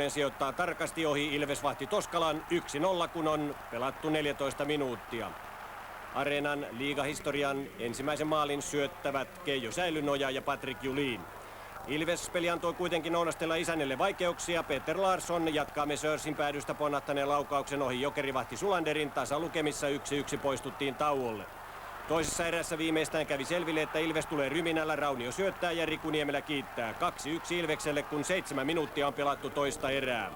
sijoittaa tarkasti ohi Ilves-vahti Toskalan 1-0, kun on pelattu 14 minuuttia. Areenan liigahistorian ensimmäisen maalin syöttävät Keijo Säilynoja ja Patrik Julin. Ilves-peli antoi kuitenkin Ounastella isännelle vaikeuksia. Peter Larsson jatkaa Mesörsin päädystä ponnahtaneen laukauksen ohi jokerivahti Sulanderin. Tasalukemissa 1-1 poistuttiin tauolle. Toisessa erässä viimeistään kävi selville, että Ilves tulee ryminällä. Raunio syöttää ja Riku Niemelä kiittää. 2-1 Ilvekselle, kun 7 minuuttia on pelattu toista erää.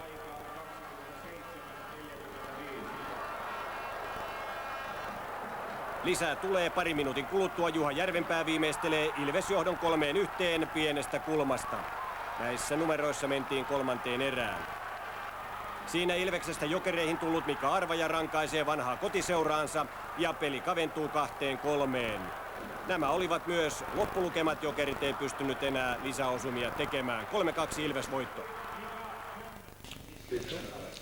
Lisää tulee pari minuutin kuluttua. Juha Järvenpää viimeistelee Ilves-johdon 3-1 pienestä kulmasta. Näissä numeroissa mentiin kolmanteen erään. Siinä Ilveksestä jokereihin tullut Mika Arvaja rankaisee vanhaa kotiseuraansa ja peli kaventuu 2-3. Nämä olivat myös loppulukemat. Jokerit ei pystynyt enää lisäosumia tekemään. 3-2 Ilves voitto.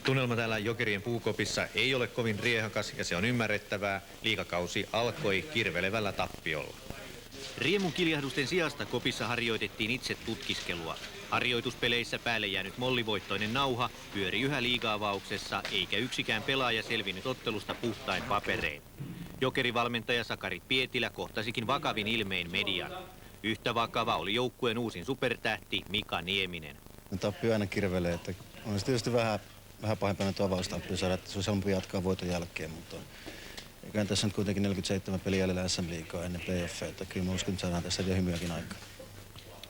Tunnelma täällä Jokerien puukopissa ei ole kovin riehakas ja se on ymmärrettävää. Liigakausi alkoi kirvelevällä tappiolla. Riemun kiljahdusten sijasta kopissa harjoitettiin itse tutkiskelua. Harjoituspeleissä päälle jäänyt mollivoittoinen nauha pyöri yhä liiga-avauksessa, eikä yksikään pelaaja selvinnyt ottelusta puhtain paperein. Jokerivalmentaja Sakari Pietilä kohtasikin vakavin ilmein median. Yhtä vakava oli joukkueen uusin supertähti Mika Nieminen. Tappio aina kirvelee, että on se tietysti vähän pahempana tuo avaustappio saada, että se olisi helpompi jatkaa voiton jälkeen, mutta eiköhän tässä nyt kuitenkin 47 peliä jäljellä SM-liigaa ennen playoffia, että kyllä mä uskon, että saadaan tässä vielä hymyäkin aikaa.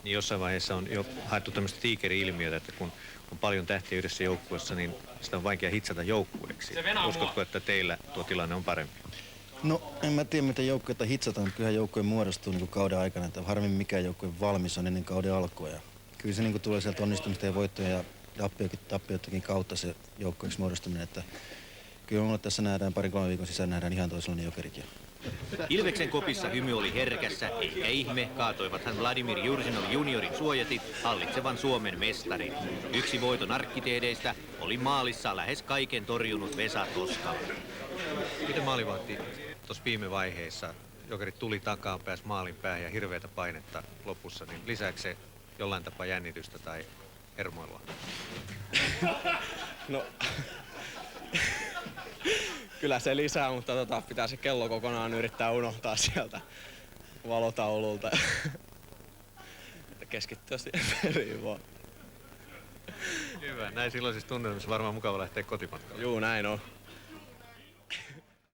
Niin jossain vaiheessa on jo haettu tämmöistä tiikeri-ilmiötä, että kun on paljon tähtiä yhdessä joukkueessa, niin sitä on vaikea hitsata joukkueeksi. Uskotko, että teillä tuo tilanne on parempi? No, en mä tiedä, miten joukkueita hitsataan, mutta kyllähän joukkue muodostuu niin kauden aikana, että harvemmin mikään joukkue valmis on ennen kauden alkua. Ja kyllä se niin tulee sieltä onnistumista ja voittoja ja tappioitakin kautta se joukkueeksi muodostuminen, että kyllä mulle tässä nähdään 2-3 viikon sisään nähdään ihan toisenlainen Jokerikin. Ilveksen kopissa hymy oli herkässä, eikä ihme, kaatoivathan Vladimir Jursinov juniorin suojatit hallitsevan Suomen mestarin. Yksi voiton arkkitehdeistä oli maalissa lähes kaiken torjunut Vesa Toskala. Miten maalivahti tuossa viime vaiheessa, Jokerit tuli takaa, pääsi maalin päähän ja hirveätä painetta lopussa, niin lisääkö se jollain tapaa jännitystä tai hermoilua? No, kyllä se lisää, mutta pitää se kello kokonaan yrittää unohtaa sieltä valotaululta. Että keskittyä siihen peliin vaan. Hyvä, näin silloisissa tunnelmissa varmaan mukava lähteä kotimatkalle. Juu, näin on.